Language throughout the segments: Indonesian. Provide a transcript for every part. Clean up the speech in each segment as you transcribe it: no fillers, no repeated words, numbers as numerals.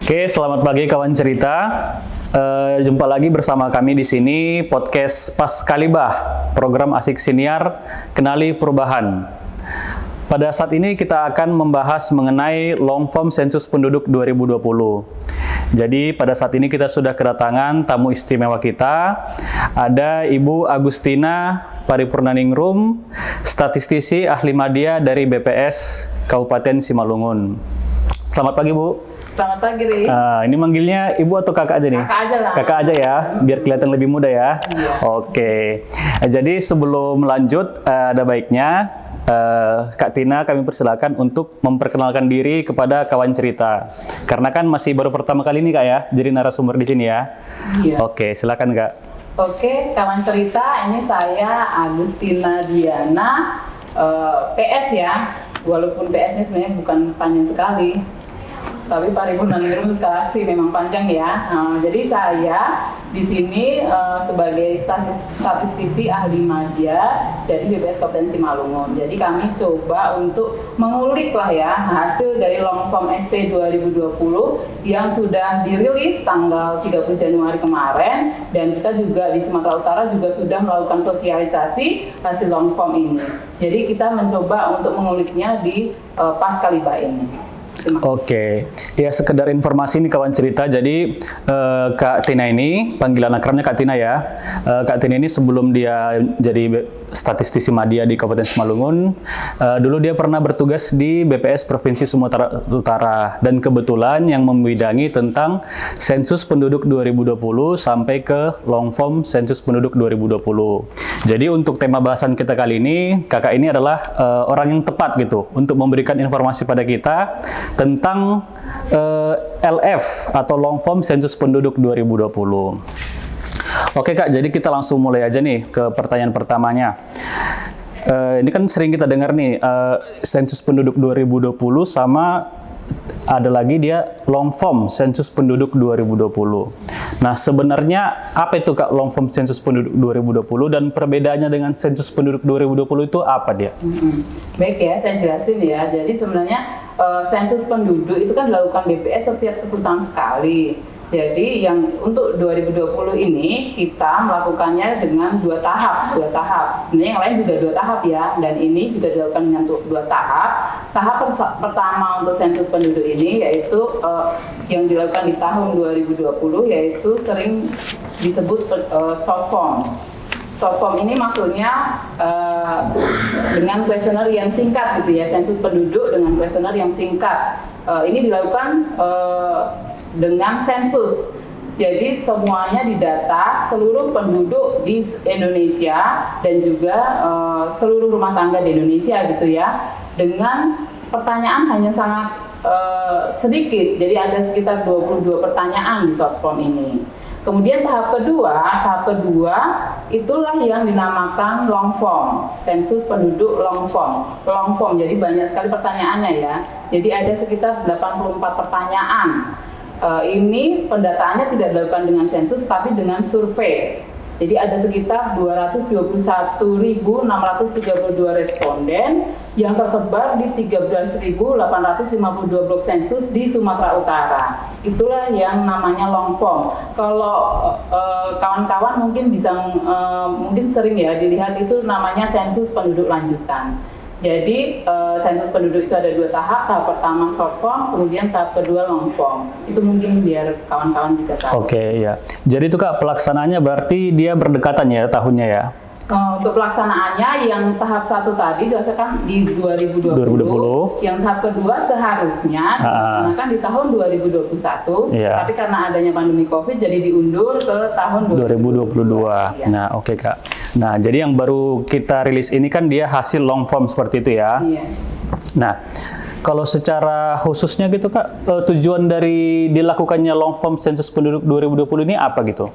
Oke, selamat pagi kawan cerita. Jumpa lagi bersama kami di sini podcast Paskalibah, program asik siniar Kenali Perubahan. Pada saat ini kita akan membahas mengenai long form sensus penduduk 2020. Jadi pada saat ini kita sudah kedatangan tamu istimewa kita, ada Ibu Agustina Paripurnaningrum, statistisi ahli media dari BPS Kabupaten Simalungun. Selamat pagi Bu. Selamat pagi, Ri. Ini manggilnya ibu atau kakak aja nih? Kakak aja lah. Kakak aja ya, biar kelihatan lebih muda ya. Iya. Oke. Jadi sebelum lanjut, ada baiknya Kak Tina kami persilakan untuk memperkenalkan diri kepada kawan cerita. Karena kan masih baru pertama kali ini Kak ya, jadi narasumber di sini ya. Iya. Oke, silakan Kak. Oke, kawan cerita, ini saya Agustina Diana, PS ya. Walaupun PS ini sebenarnya bukan panjang sekali, tapi Paripurnaningrum sih memang panjang ya. Jadi saya di sini sebagai statistisi ahli media dari BPS Kabupaten Simalungun. Jadi kami coba untuk mengulik lah ya hasil dari long form SP 2020 yang sudah dirilis tanggal 30 Januari kemarin, dan kita juga di Sumatera Utara juga sudah melakukan sosialisasi hasil long form ini. Jadi kita mencoba untuk menguliknya di Paskalibah ini. Oke, ya sekedar informasi nih kawan cerita. Jadi Kak Tina ini, panggilan akrabnya Kak Tina ya. Kak Tina ini sebelum dia jadi statistisi media di Kabupaten Simalungun, dulu dia pernah bertugas di BPS Provinsi Sumatera Utara, dan kebetulan yang membidangi tentang sensus penduduk 2020 sampai ke long form sensus penduduk 2020. Jadi untuk tema bahasan kita kali ini, kakak ini adalah orang yang tepat gitu untuk memberikan informasi pada kita tentang LF atau long form sensus penduduk 2020. Oke Kak, jadi kita langsung mulai aja nih ke pertanyaan pertamanya. Ini kan sering kita dengar nih, sensus penduduk 2020 sama ada lagi dia long form sensus penduduk 2020. Nah, sebenarnya apa itu Kak long form sensus penduduk 2020 dan perbedaannya dengan sensus penduduk 2020 itu apa dia? Baik ya, saya jelasin ya. Jadi sebenarnya sensus penduduk itu kan dilakukan BPS setiap 10 tahun sekali. Jadi yang untuk 2020 ini kita melakukannya dengan dua tahap. Sebenarnya yang lain juga 2 tahap ya, dan ini juga dilakukan dengan 2 tahap. Tahap pertama untuk sensus penduduk ini yaitu yang dilakukan di tahun 2020, yaitu sering disebut short form. Short form ini maksudnya dengan kuesioner yang singkat gitu ya, sensus penduduk dengan kuesioner yang singkat. Ini dilakukan dengan sensus. Jadi semuanya didata, seluruh penduduk di Indonesia dan juga seluruh rumah tangga di Indonesia gitu ya. Dengan pertanyaan hanya sangat sedikit. Jadi ada sekitar 22 pertanyaan di short form ini. Kemudian tahap kedua itulah yang dinamakan long form, sensus penduduk long form. Long form, jadi banyak sekali pertanyaannya ya. Jadi ada sekitar 84 pertanyaan. Ini pendataannya tidak dilakukan dengan sensus tapi dengan survei. Jadi ada sekitar 221.632 responden yang tersebar di 13.852 blok sensus di Sumatera Utara. Itulah yang namanya long form. Kalau kawan-kawan mungkin bisa mungkin sering ya dilihat itu namanya sensus penduduk lanjutan. Jadi sensus penduduk itu ada 2 tahap. Tahap pertama short form, kemudian tahap kedua long form. Itu mungkin biar kawan-kawan juga tahu. Oke ya. Jadi itu Kak pelaksanaannya berarti dia berdekatan ya tahunnya ya? Untuk pelaksanaannya yang tahap 1 tadi dilaksanakan di 2020. Yang tahap kedua seharusnya dilaksanakan di tahun 2021. Yeah. Tapi karena adanya pandemi COVID jadi diundur ke tahun 2022. Ya. Nah, oke Kak. Nah, jadi yang baru kita rilis ini kan dia hasil long form seperti itu ya. Iya. Nah, kalau secara khususnya gitu Kak, tujuan dari dilakukannya long form sensus penduduk 2020 ini apa gitu?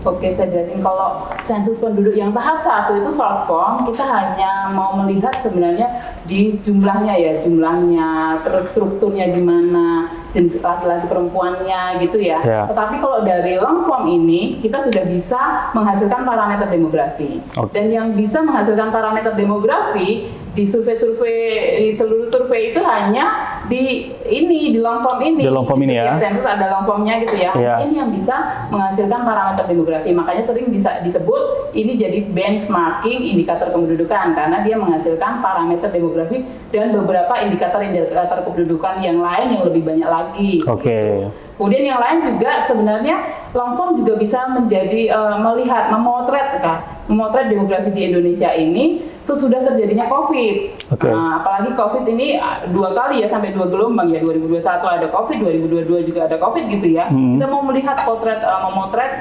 Oke, saya jelasin. Kalau sensus penduduk yang tahap 1 itu short form, kita hanya mau melihat sebenarnya di jumlahnya ya, terus strukturnya gimana, jenis laki-laki perempuannya gitu ya. Tetapi kalau dari long form ini, kita sudah bisa menghasilkan parameter demografi. Dan yang bisa menghasilkan parameter demografi di survei-survei, di seluruh survei itu hanya di long form ini. Di long form ini ya. Setiap sensus ada long formnya gitu ya. Iya. Ini yang bisa menghasilkan parameter demografi. Makanya sering disebut ini jadi benchmarking indikator kependudukan karena dia menghasilkan parameter demografi dan beberapa indikator kependudukan yang lain yang lebih banyak lagi. Oke. Kemudian yang lain juga sebenarnya long form juga bisa menjadi memotret demografi di Indonesia ini sesudah terjadinya COVID. Okay. Apalagi COVID ini 2 kali ya, sampai 2 gelombang ya, 2021 ada COVID, 2022 juga ada COVID gitu ya. Kita mau melihat memotret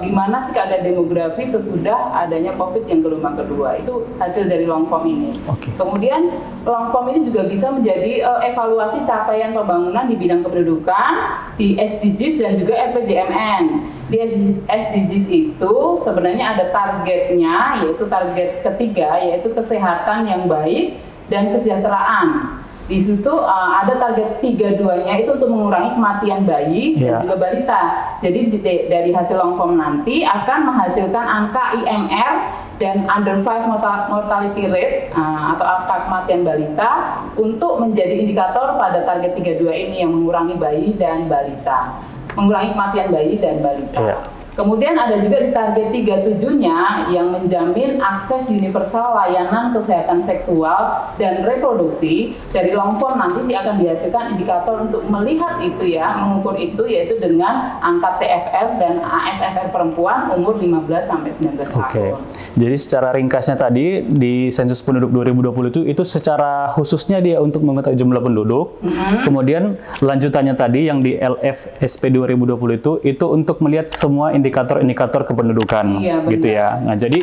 gimana sih keadaan demografi sesudah adanya COVID yang gelombang kedua. Itu hasil dari long form ini. Okay. Kemudian long form ini juga bisa menjadi evaluasi capaian pembangunan di bidang kependudukan, di SDGs dan juga RPJMN. Di SDGs itu sebenarnya ada targetnya, yaitu target ketiga, yaitu kesehatan yang baik dan kesejahteraan. Di situ ada target 3-2-nya itu untuk mengurangi kematian bayi dan juga balita. Jadi dari hasil long form nanti akan menghasilkan angka IMR dan under 5 mortality rate atau angka kematian balita untuk menjadi indikator pada target 3-2 ini yang mengurangi bayi dan balita. Mengurangi kematian bayi dan balita. Kemudian ada juga di target 37-nya yang menjamin akses universal layanan kesehatan seksual dan reproduksi. Dari long form nanti akan dihasilkan indikator untuk melihat itu ya, mengukur itu, yaitu dengan angka TFR dan ASFR perempuan umur 15 sampai 19 tahun. Oke. Jadi secara ringkasnya tadi di sensus penduduk 2020 itu secara khususnya dia untuk mengetahui jumlah penduduk. Kemudian lanjutannya tadi yang di LFSP 2020 itu untuk melihat semua indikator-indikator kependudukan, gitu ya. Nah, jadi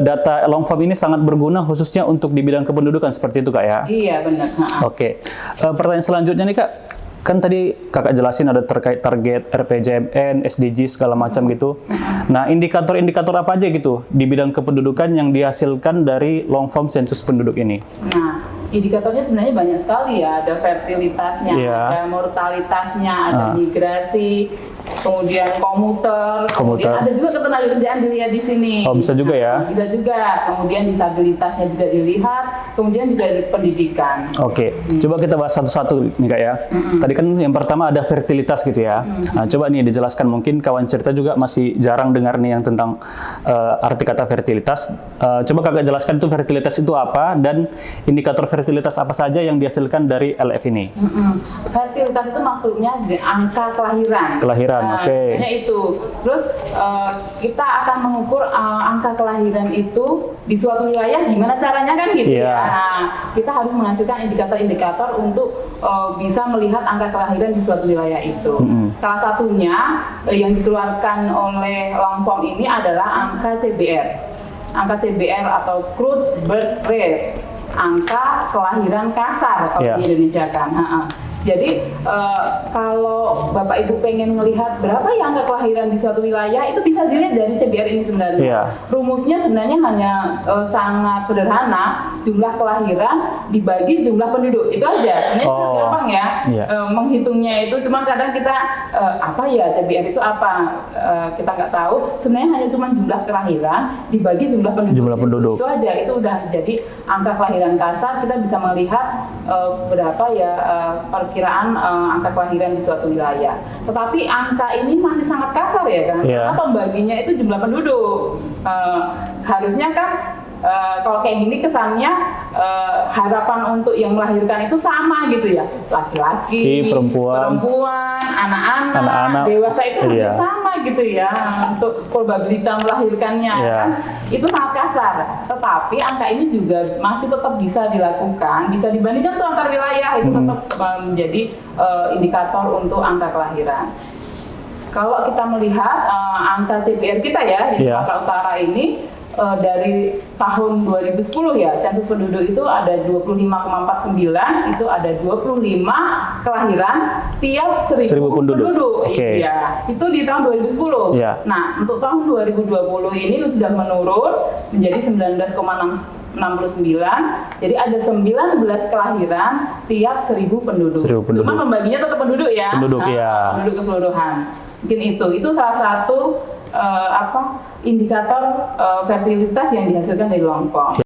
data long form ini sangat berguna khususnya untuk di bidang kependudukan seperti itu, Kak ya? Iya, benar. Oke. Pertanyaan selanjutnya nih, Kak. Kan tadi Kakak jelasin ada terkait target RPJMN, SDG segala macam gitu. Nah, indikator-indikator apa aja gitu di bidang kependudukan yang dihasilkan dari long form sensus penduduk ini? Nah, indikatornya sebenarnya banyak sekali ya. Ada fertilitasnya, ada mortalitasnya, ada migrasi, kemudian komuter, kemudian ada juga ketenagakerjaan dilihat di sini. Oh, bisa juga ya? Bisa juga. Kemudian disabilitasnya juga dilihat, kemudian juga pendidikan. Oke, coba kita bahas satu-satu nih, Kak ya. Tadi kan yang pertama ada fertilitas gitu ya. Nah, coba nih dijelaskan, mungkin kawan cerita juga masih jarang dengar nih yang tentang arti kata fertilitas. Coba Kakak jelaskan itu fertilitas itu apa dan indikator fertilitas apa saja yang dihasilkan dari LF ini. Fertilitas itu maksudnya angka kelahiran. Kelahiran, oke. Hanya itu. Terus kita akan mengukur angka kelahiran itu di suatu wilayah gimana caranya kan gitu ya. Nah, kita harus menghasilkan indikator-indikator untuk bisa melihat angka kelahiran di suatu wilayah itu. Salah satunya yang dikeluarkan oleh long form ini adalah angka CBR. Angka CBR atau crude birth rate, angka kelahiran kasar kalau di Indonesia kan. Jadi kalau Bapak Ibu pengen melihat berapa ya angka kelahiran di suatu wilayah, itu bisa dilihat dari CBR ini sebenarnya. Rumusnya sebenarnya hanya sangat sederhana, jumlah kelahiran dibagi jumlah penduduk, itu aja. Sebenarnya sangat gampang ya menghitungnya itu. Cuma kadang kita apa ya CBR itu apa, kita nggak tahu. Sebenarnya hanya cuma jumlah kelahiran dibagi jumlah penduduk. Itu aja, itu udah jadi angka kelahiran kasar. Kita bisa melihat berapa ya perkiraan angka kelahiran di suatu wilayah. Tetapi angka ini masih sangat kasar ya kan, karena pembaginya itu jumlah penduduk. Harusnya kan kalau kayak gini kesannya harapan untuk yang melahirkan itu sama gitu ya, laki-laki, perempuan, anak-anak, dewasa itu hampir sama gitu ya untuk probabilitas melahirkannya kan, itu sangat kasar. Tetapi angka ini juga masih tetap bisa dilakukan, bisa dibandingkan tuh antar wilayah, itu tetap menjadi indikator untuk angka kelahiran. Kalau kita melihat angka CPR kita ya di Sumatera Utara ini, dari tahun 2010 ya, sensus penduduk itu ada 25,49, itu ada 25 kelahiran tiap 1000 penduduk. Iya, itu di tahun 2010. Nah, untuk tahun 2020 ini sudah menurun menjadi 19,69. Jadi ada 19 kelahiran tiap 1000 penduduk. Cuma pembaginya tetap penduduk ya. Penduduk keseluruhan. Mungkin itu salah satu indikator fertilitas yang dihasilkan dari long form.